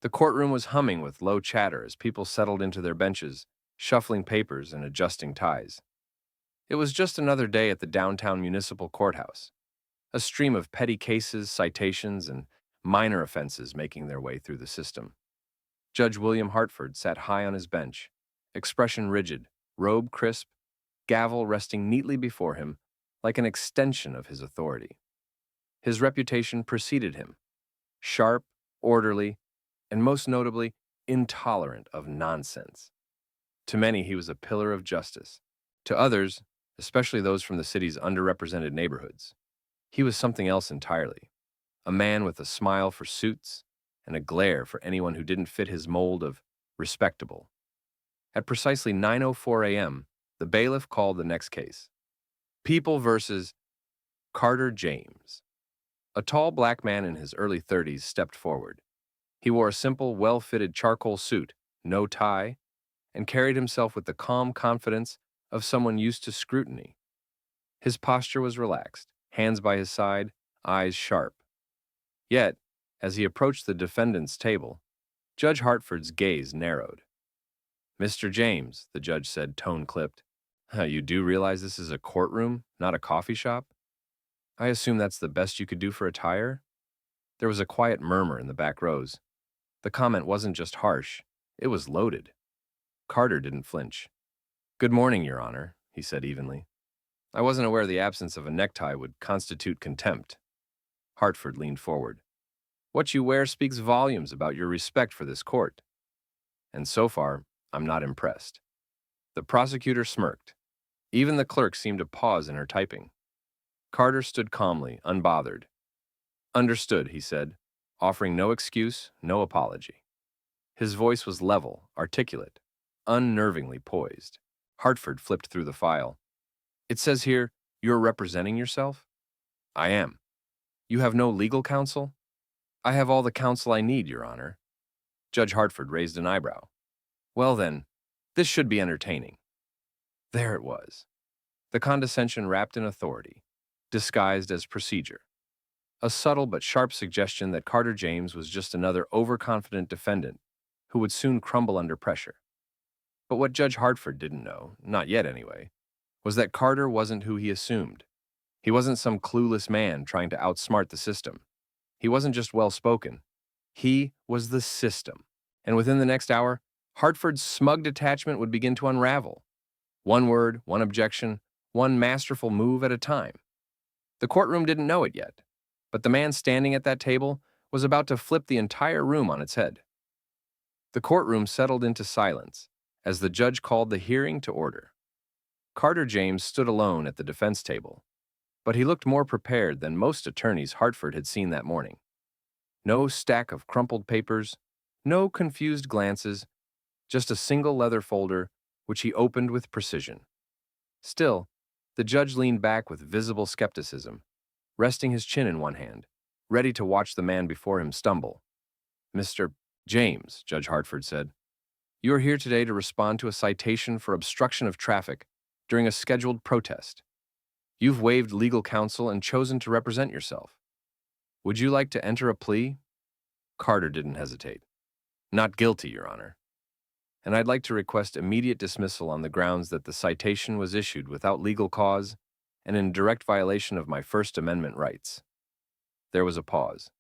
The courtroom was humming with low chatter as people settled into their benches, shuffling papers and adjusting ties. It was just another day at the downtown municipal courthouse, a stream of petty cases, citations, and minor offenses making their way through the system. Judge William Hartford sat high on his bench, expression rigid, robe crisp, gavel resting neatly before him like an extension of his authority. His reputation preceded him: sharp, orderly, and most notably, intolerant of nonsense. To many, he was a pillar of justice. To others, especially those from the city's underrepresented neighborhoods, he was something else entirely: a man with a smile for suits and a glare for anyone who didn't fit his mold of respectable. At precisely 9:04 a.m., the bailiff called the next case: People versus Carter James. A tall black man in his early 30s stepped forward. He wore a simple, well-fitted charcoal suit, no tie, and carried himself with the calm confidence of someone used to scrutiny. His posture was relaxed, hands by his side, eyes sharp. Yet, as he approached the defendant's table, Judge Hartford's gaze narrowed. "Mr. James," the judge said, tone clipped, "you do realize this is a courtroom, not a coffee shop? I assume that's the best you could do for attire?" There was a quiet murmur in the back rows. The comment wasn't just harsh, it was loaded. Carter didn't flinch. "Good morning, Your Honor," he said evenly. "I wasn't aware the absence of a necktie would constitute contempt." Hartford leaned forward. "What you wear speaks volumes about your respect for this court. And so far, I'm not impressed." The prosecutor smirked. Even the clerk seemed to pause in her typing. Carter stood calmly, unbothered. "Understood," he said, offering no excuse, no apology. His voice was level, articulate, unnervingly poised. Hartford flipped through the file. "It says here, you're representing yourself?" "I am." "You have no legal counsel?" "I have all the counsel I need, Your Honor." Judge Hartford raised an eyebrow. "Well then, this should be entertaining." There it was. The condescension wrapped in authority, disguised as procedure. A subtle but sharp suggestion that Carter James was just another overconfident defendant who would soon crumble under pressure. But what Judge Hartford didn't know, not yet anyway, was that Carter wasn't who he assumed. He wasn't some clueless man trying to outsmart the system. He wasn't just well-spoken. He was the system. And within the next hour, Hartford's smug detachment would begin to unravel. One word, one objection, one masterful move at a time. The courtroom didn't know it yet, but the man standing at that table was about to flip the entire room on its head. The courtroom settled into silence as the judge called the hearing to order. Carter James stood alone at the defense table, but he looked more prepared than most attorneys Hartford had seen that morning. No stack of crumpled papers, no confused glances, just a single leather folder, which he opened with precision. Still, the judge leaned back with visible skepticism, resting his chin in one hand, ready to watch the man before him stumble. "Mr. James," Judge Hartford said, "you are here today to respond to a citation for obstruction of traffic during a scheduled protest. You've waived legal counsel and chosen to represent yourself. Would you like to enter a plea?" Carter didn't hesitate. "Not guilty, Your Honor. And I'd like to request immediate dismissal on the grounds that the citation was issued without legal cause and in direct violation of my First Amendment rights." There was a pause.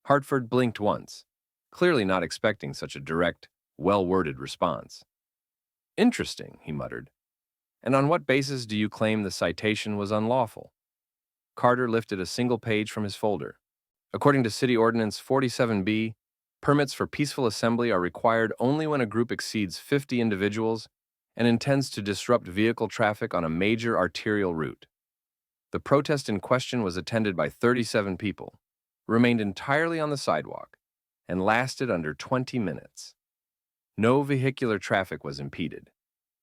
Hartford blinked once, clearly not expecting such a direct, well-worded response. "Interesting," he muttered. "And on what basis do you claim the citation was unlawful?" Carter lifted a single page from his folder. "According to City Ordinance 47B, permits for peaceful assembly are required only when a group exceeds 50 individuals and intends to disrupt vehicle traffic on a major arterial route. The protest in question was attended by 37 people, remained entirely on the sidewalk, and lasted under 20 minutes. No vehicular traffic was impeded,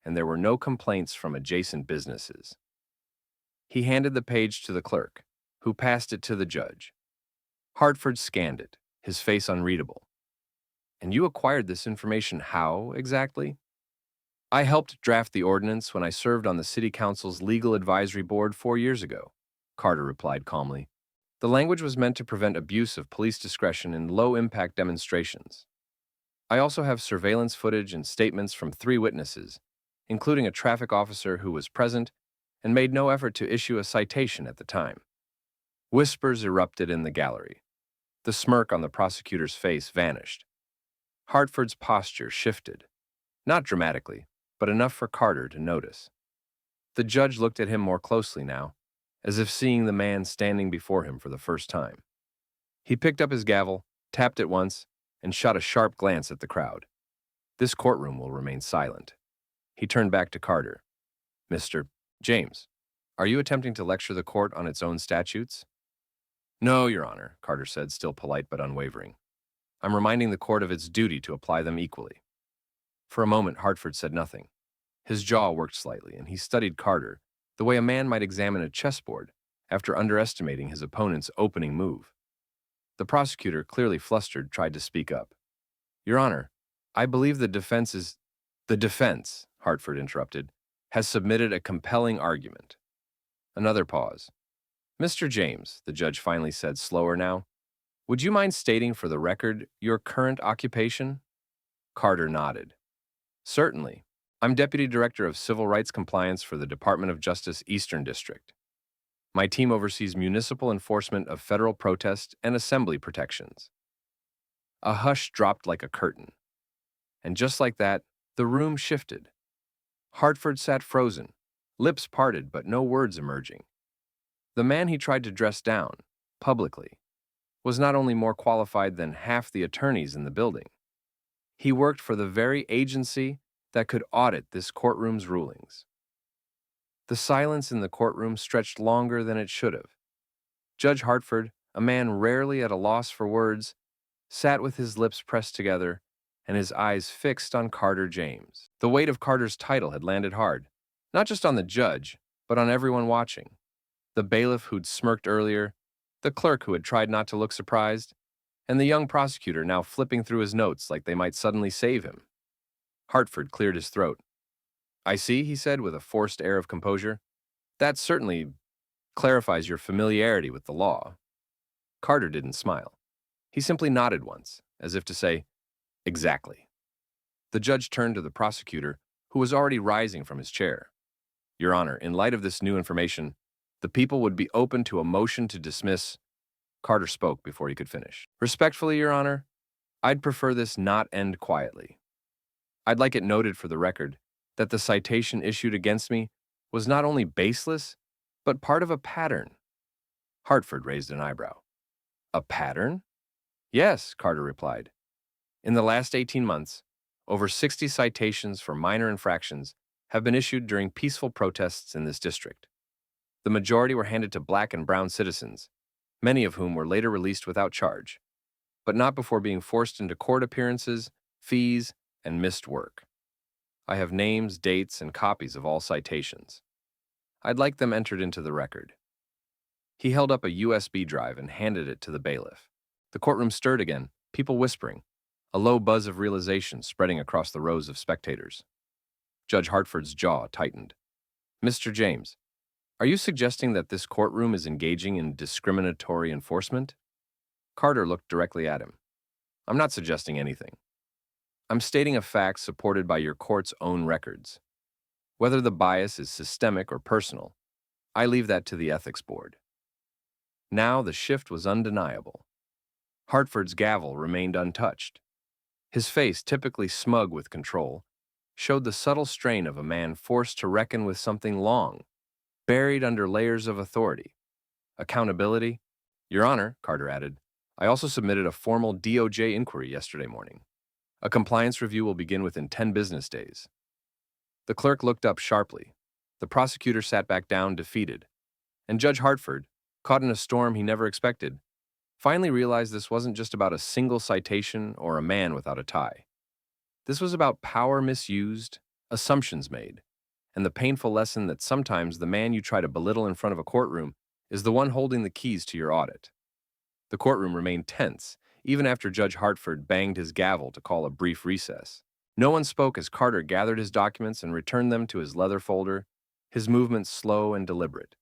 and there were no complaints from adjacent businesses." He handed the page to the clerk, who passed it to the judge. Hartford scanned it, his face unreadable. "And you acquired this information how, exactly?" "I helped draft the ordinance when I served on the City Council's Legal Advisory Board 4 years ago," Carter replied calmly. "The language was meant to prevent abuse of police discretion in low-impact demonstrations. I also have surveillance footage and statements from 3 witnesses, including a traffic officer who was present and made no effort to issue a citation at the time. Whispers erupted in the gallery. The smirk on the prosecutor's face vanished. Hartford's posture shifted, not dramatically, but enough for Carter to notice. The judge looked at him more closely now, as if seeing the man standing before him for the first time. He picked up his gavel, tapped it once, and shot a sharp glance at the crowd. This courtroom will remain silent. He turned back to Carter. Mr. James, are you attempting to lecture the court on its own statutes? No, Your Honor, Carter said, still polite but unwavering. I'm reminding the court of its duty to apply them equally. For a moment, Hartford said nothing. His jaw worked slightly, and he studied Carter the way a man might examine a chessboard after underestimating his opponent's opening move. The prosecutor, clearly flustered, tried to speak up. Your Honor, I believe the defense is— The defense, Hartford interrupted, has submitted a compelling argument. Another pause. Mr. James, the judge finally said, slower now, would you mind stating for the record your current occupation? Carter nodded. Certainly. I'm Deputy Director of Civil Rights Compliance for the Department of Justice Eastern District. My team oversees municipal enforcement of federal protest and assembly protections. A hush dropped like a curtain. And just like that, the room shifted. Hartford sat frozen, lips parted but no words emerging. The man he tried to dress down, publicly, was not only more qualified than half the attorneys in the building. He worked for the very agency that could audit this courtroom's rulings. The silence in the courtroom stretched longer than it should have. Judge Hartford, a man rarely at a loss for words, sat with his lips pressed together and his eyes fixed on Carter James. The weight of Carter's title had landed hard, not just on the judge, but on everyone watching. The bailiff who'd smirked earlier, the clerk who had tried not to look surprised, and the young prosecutor now flipping through his notes like they might suddenly save him. Hartford cleared his throat. I see, he said with a forced air of composure. That certainly clarifies your familiarity with the law. Carter didn't smile. He simply nodded once, as if to say, exactly. The judge turned to the prosecutor, who was already rising from his chair. Your Honor, in light of this new information, the people would be open to a motion to dismiss. Carter spoke before he could finish. Respectfully, Your Honor, I'd prefer this not end quietly. I'd like it noted for the record that the citation issued against me was not only baseless, but part of a pattern. Hartford raised an eyebrow. A pattern? Yes, Carter replied. In the last 18 months, over 60 citations for minor infractions have been issued during peaceful protests in this district. The majority were handed to black and brown citizens, many of whom were later released without charge, but not before being forced into court appearances, fees, and missed work. I have names, dates, and copies of all citations. I'd like them entered into the record. He held up a USB drive and handed it to the bailiff. The courtroom stirred again, people whispering, a low buzz of realization spreading across the rows of spectators. Judge Hartford's jaw tightened. Mr. James, are you suggesting that this courtroom is engaging in discriminatory enforcement? Carter looked directly at him. I'm not suggesting anything. I'm stating a fact supported by your court's own records. Whether the bias is systemic or personal, I leave that to the ethics board. Now the shift was undeniable. Hartford's gavel remained untouched. His face, typically smug with control, showed the subtle strain of a man forced to reckon with something long, buried under layers of authority. Accountability? Your Honor, Carter added, I also submitted a formal DOJ inquiry yesterday morning. A compliance review will begin within 10 business days. The clerk looked up sharply. The prosecutor sat back down, defeated. And Judge Hartford, caught in a storm he never expected, finally realized this wasn't just about a single citation or a man without a tie. This was about power misused, assumptions made, and the painful lesson that sometimes the man you try to belittle in front of a courtroom is the one holding the keys to your audit. The courtroom remained tense, even after Judge Hartford banged his gavel to call a brief recess. No one spoke as Carter gathered his documents and returned them to his leather folder, his movements slow and deliberate.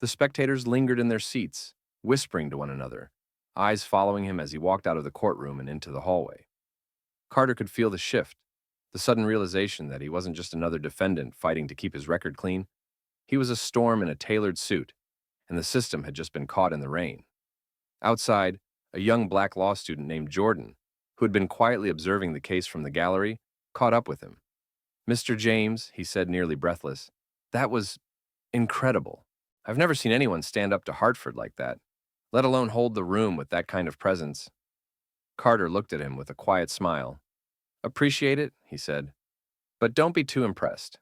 The spectators lingered in their seats, whispering to one another, eyes following him as he walked out of the courtroom and into the hallway. Carter could feel the shift, the sudden realization that he wasn't just another defendant fighting to keep his record clean. He was a storm in a tailored suit, and the system had just been caught in the rain. Outside, a young black law student named Jordan, who had been quietly observing the case from the gallery, caught up with him. "Mr. James," he said, nearly breathless, "that was incredible. I've never seen anyone stand up to Hartford like that, let alone hold the room with that kind of presence." Carter looked at him with a quiet smile. "Appreciate it," he said, "but don't be too impressed.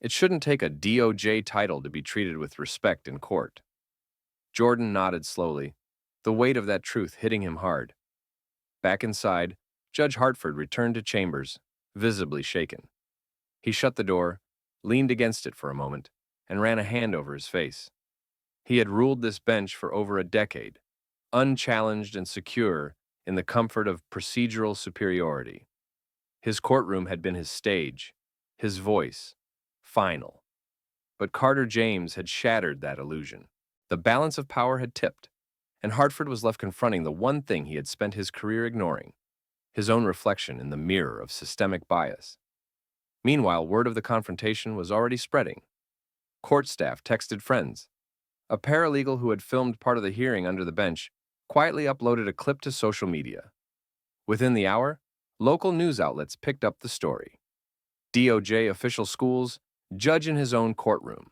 It shouldn't take a DOJ title to be treated with respect in court." Jordan nodded slowly, the weight of that truth hitting him hard. Back inside, Judge Hartford returned to chambers, visibly shaken. He shut the door, leaned against it for a moment, and ran a hand over his face. He had ruled this bench for over a decade, unchallenged and secure in the comfort of procedural superiority. His courtroom had been his stage, his voice, final. But Carter James had shattered that illusion. The balance of power had tipped, and Hartford was left confronting the one thing he had spent his career ignoring, his own reflection in the mirror of systemic bias. Meanwhile, word of the confrontation was already spreading. Court staff texted friends. A paralegal who had filmed part of the hearing under the bench quietly uploaded a clip to social media. Within the hour, local news outlets picked up the story. DOJ official schools, judge in his own courtroom.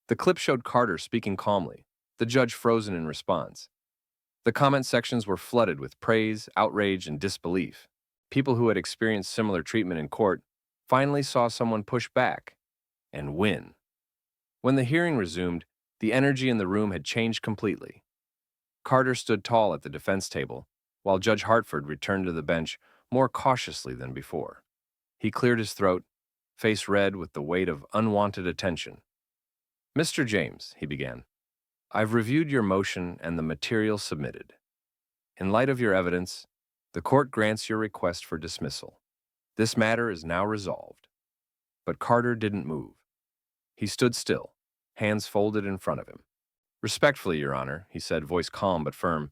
The clip showed Carter speaking calmly, the judge frozen in response. The comment sections were flooded with praise, outrage, and disbelief. People who had experienced similar treatment in court finally saw someone push back and win. When the hearing resumed, the energy in the room had changed completely. Carter stood tall at the defense table, while Judge Hartford returned to the bench more cautiously than before. He cleared his throat, face red with the weight of unwanted attention. "Mr. James," he began, "I've reviewed your motion and the material submitted. In light of your evidence, the court grants your request for dismissal. This matter is now resolved." But Carter didn't move. He stood still, hands folded in front of him. "Respectfully, Your Honor," he said, voice calm but firm,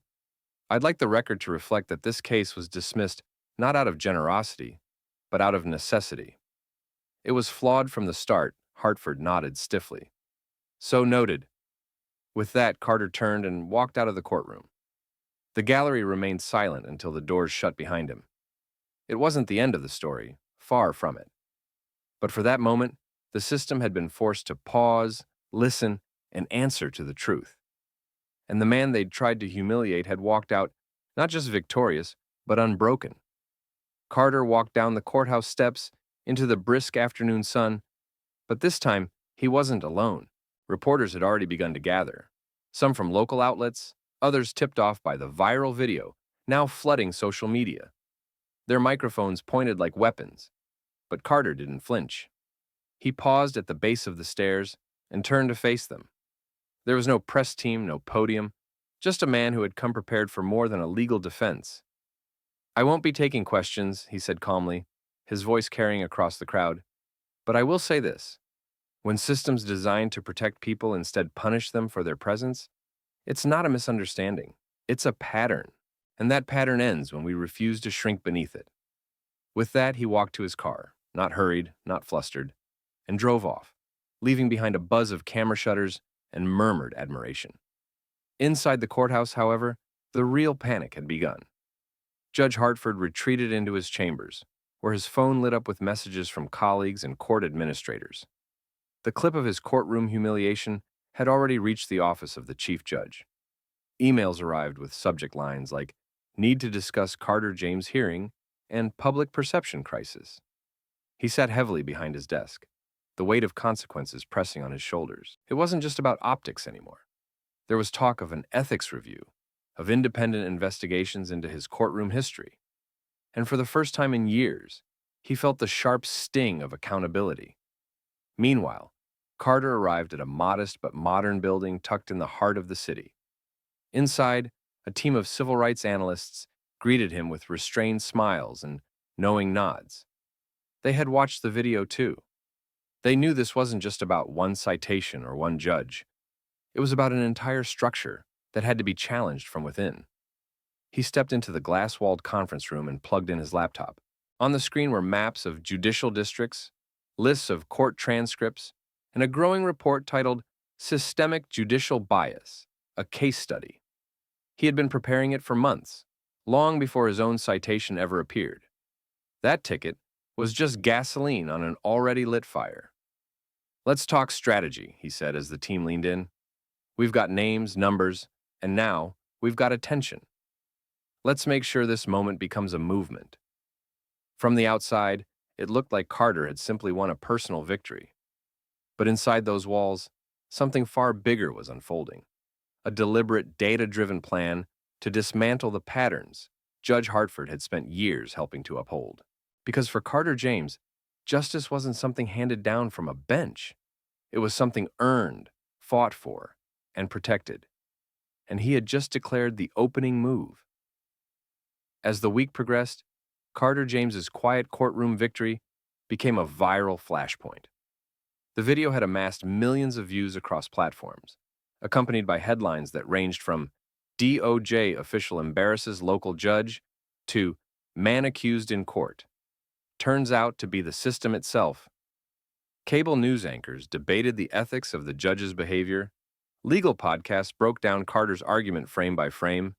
"I'd like the record to reflect that this case was dismissed not out of generosity, but out of necessity. It was flawed from the start." Hartford nodded stiffly. "So noted." With that, Carter turned and walked out of the courtroom. The gallery remained silent until the doors shut behind him. It wasn't the end of the story, far from it. But for that moment, the system had been forced to pause, listen, and answer to the truth. And the man they'd tried to humiliate had walked out, not just victorious, but unbroken. Carter walked down the courthouse steps into the brisk afternoon sun, but this time he wasn't alone. Reporters had already begun to gather, some from local outlets, others tipped off by the viral video, now flooding social media. Their microphones pointed like weapons, but Carter didn't flinch. He paused at the base of the stairs and turned to face them. There was no press team, no podium, just a man who had come prepared for more than a legal defense. "I won't be taking questions," he said calmly, his voice carrying across the crowd. "But I will say this. When systems designed to protect people instead punish them for their presence, it's not a misunderstanding. It's a pattern. And that pattern ends when we refuse to shrink beneath it." With that, he walked to his car, not hurried, not flustered, and drove off, leaving behind a buzz of camera shutters and murmured admiration. Inside the courthouse, however, the real panic had begun. Judge Hartford retreated into his chambers, where his phone lit up with messages from colleagues and court administrators. The clip of his courtroom humiliation had already reached the office of the chief judge. Emails arrived with subject lines like, "Need to discuss Carter James hearing," and "Public perception crisis." He sat heavily behind his desk, the weight of consequences pressing on his shoulders. It wasn't just about optics anymore. There was talk of an ethics review, of independent investigations into his courtroom history. And for the first time in years, he felt the sharp sting of accountability. Meanwhile, Carter arrived at a modest but modern building tucked in the heart of the city. Inside, a team of civil rights analysts greeted him with restrained smiles and knowing nods. They had watched the video too. They knew this wasn't just about one citation or one judge. It was about an entire structure that had to be challenged from within. He stepped into the glass-walled conference room and plugged in his laptop. On the screen were maps of judicial districts, lists of court transcripts, and a growing report titled Systemic Judicial Bias, a Case Study. He had been preparing it for months, long before his own citation ever appeared. That ticket was just gasoline on an already lit fire. "Let's talk strategy," he said as the team leaned in. "We've got names, numbers, and now we've got attention. Let's make sure this moment becomes a movement." From the outside, it looked like Carter had simply won a personal victory. But inside those walls, something far bigger was unfolding. A deliberate, data-driven plan to dismantle the patterns Judge Hartford had spent years helping to uphold. Because for Carter James, justice wasn't something handed down from a bench. It was something earned, fought for, and protected. And he had just declared the opening move. As the week progressed, Carter James's quiet courtroom victory became a viral flashpoint. The video had amassed millions of views across platforms, accompanied by headlines that ranged from "DOJ official embarrasses local judge" to "Man accused in court." Turns out to be the system itself. Cable news anchors debated the ethics of the judge's behavior, legal podcasts broke down Carter's argument frame by frame,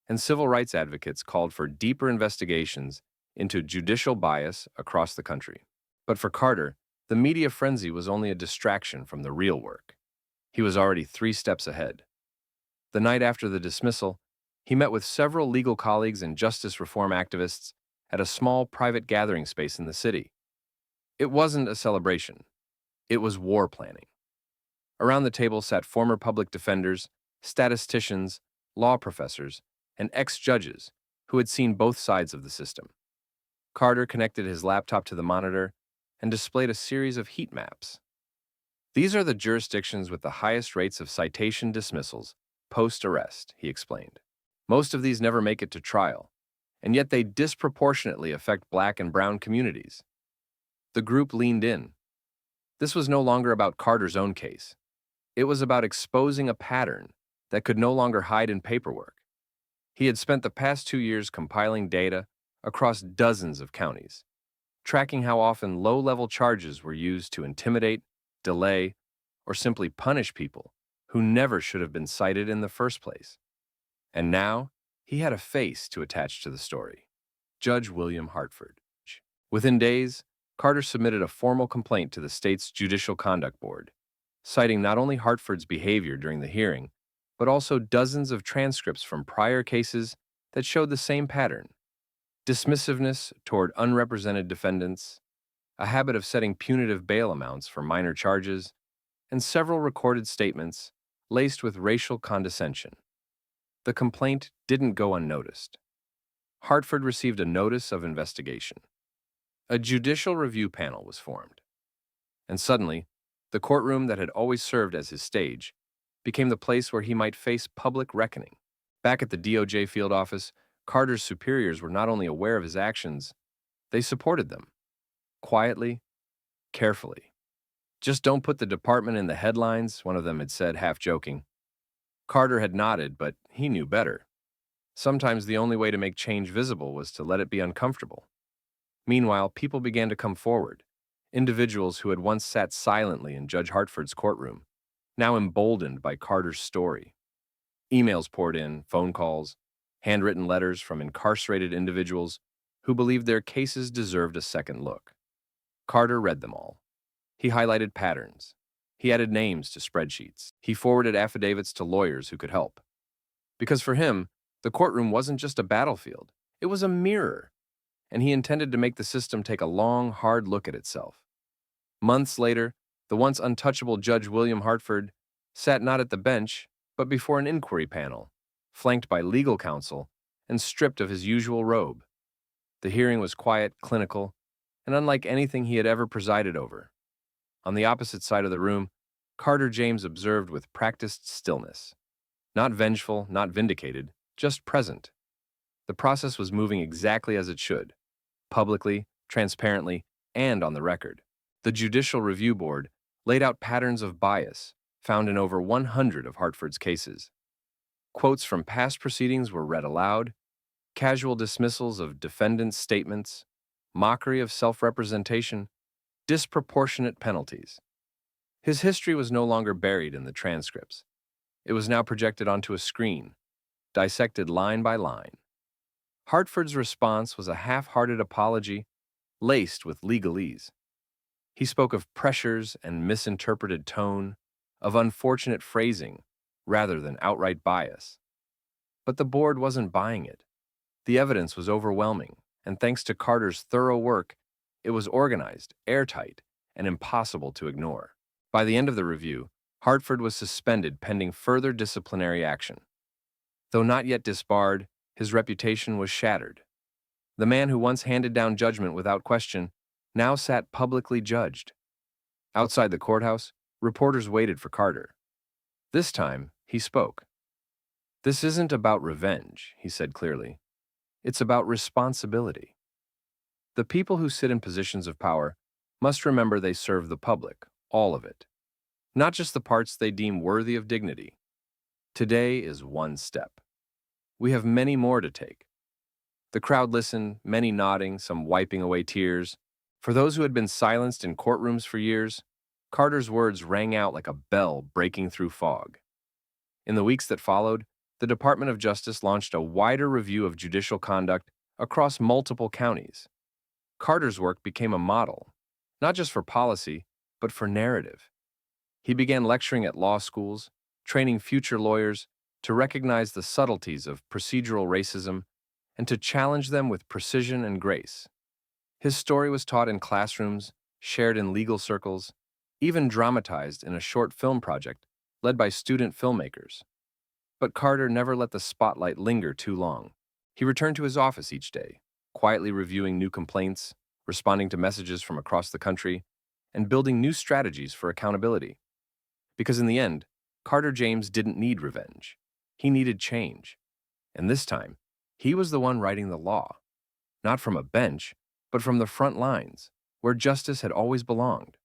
and civil rights advocates called for deeper investigations into judicial bias across the country. But for Carter, the media frenzy was only a distraction from the real work. He was already 3 steps ahead. The night after the dismissal, he met with several legal colleagues and justice reform activists at a small private gathering space in the city. It wasn't a celebration. It was war planning. Around the table sat former public defenders, statisticians, law professors, and ex-judges who had seen both sides of the system. Carter connected his laptop to the monitor and displayed a series of heat maps. "These are the jurisdictions with the highest rates of citation dismissals post-arrest," he explained. "Most of these never make it to trial, and yet they disproportionately affect Black and brown communities." The group leaned in. This was no longer about Carter's own case. It was about exposing a pattern that could no longer hide in paperwork. He had spent the past 2 years compiling data across dozens of counties, tracking how often low-level charges were used to intimidate, delay, or simply punish people who never should have been cited in the first place. And now, he had a face to attach to the story: Judge William Hartford. Within days, Carter submitted a formal complaint to the state's Judicial Conduct Board, citing not only Hartford's behavior during the hearing, but also dozens of transcripts from prior cases that showed the same pattern: dismissiveness toward unrepresented defendants, a habit of setting punitive bail amounts for minor charges, and several recorded statements laced with racial condescension. The complaint didn't go unnoticed. Hartford received a notice of investigation. A judicial review panel was formed. And suddenly, the courtroom that had always served as his stage became the place where he might face public reckoning. Back at the DOJ field office, Carter's superiors were not only aware of his actions, they supported them. Quietly, carefully. "Just don't put the department in the headlines," one of them had said, half joking. Carter had nodded, but he knew better. Sometimes the only way to make change visible was to let it be uncomfortable. Meanwhile, people began to come forward. Individuals who had once sat silently in Judge Hartford's courtroom, now emboldened by Carter's story. Emails poured in, phone calls, handwritten letters from incarcerated individuals who believed their cases deserved a second look. Carter read them all. He highlighted patterns. He added names to spreadsheets. He forwarded affidavits to lawyers who could help. Because for him, the courtroom wasn't just a battlefield. It was a mirror, and he intended to make the system take a long, hard look at itself. Months later, the once untouchable Judge William Hartford sat not at the bench, but before an inquiry panel, flanked by legal counsel and stripped of his usual robe. The hearing was quiet, clinical, and unlike anything he had ever presided over. On the opposite side of the room, Carter James observed with practiced stillness. Not vengeful, not vindicated, just present. The process was moving exactly as it should, publicly, transparently, and on the record. The Judicial Review Board laid out patterns of bias found in over 100 of Hartford's cases. Quotes from past proceedings were read aloud, Casual dismissals of defendants' statements, mockery of self-representation, disproportionate penalties. His history was no longer buried in the transcripts. It was now projected onto a screen, dissected line by line. Hartford's response was a half-hearted apology laced with legalese. He spoke of pressures and misinterpreted tone, of unfortunate phrasing, rather than outright bias. But the board wasn't buying it. The evidence was overwhelming, and thanks to Carter's thorough work, it was organized, airtight, and impossible to ignore. By the end of the review, Hartford was suspended pending further disciplinary action. Though not yet disbarred, his reputation was shattered. The man who once handed down judgment without question now sat publicly judged. Outside the courthouse, reporters waited for Carter. This time, he spoke. "This isn't about revenge," he said clearly. "It's about responsibility. The people who sit in positions of power must remember they serve the public, all of it, not just the parts they deem worthy of dignity. Today is one step. We have many more to take." The crowd listened, many nodding, some wiping away tears. For those who had been silenced in courtrooms for years, Carter's words rang out like a bell breaking through fog. In the weeks that followed, the Department of Justice launched a wider review of judicial conduct across multiple counties. Carter's work became a model, not just for policy, but for narrative. He began lecturing at law schools, training future lawyers to recognize the subtleties of procedural racism and to challenge them with precision and grace. His story was taught in classrooms, shared in legal circles, even dramatized in a short film project led by student filmmakers. But Carter never let the spotlight linger too long. He returned to his office each day, quietly reviewing new complaints, responding to messages from across the country, and building new strategies for accountability. Because in the end, Carter James didn't need revenge. He needed change. And this time, he was the one writing the law, not from a bench, but from the front lines, where justice had always belonged.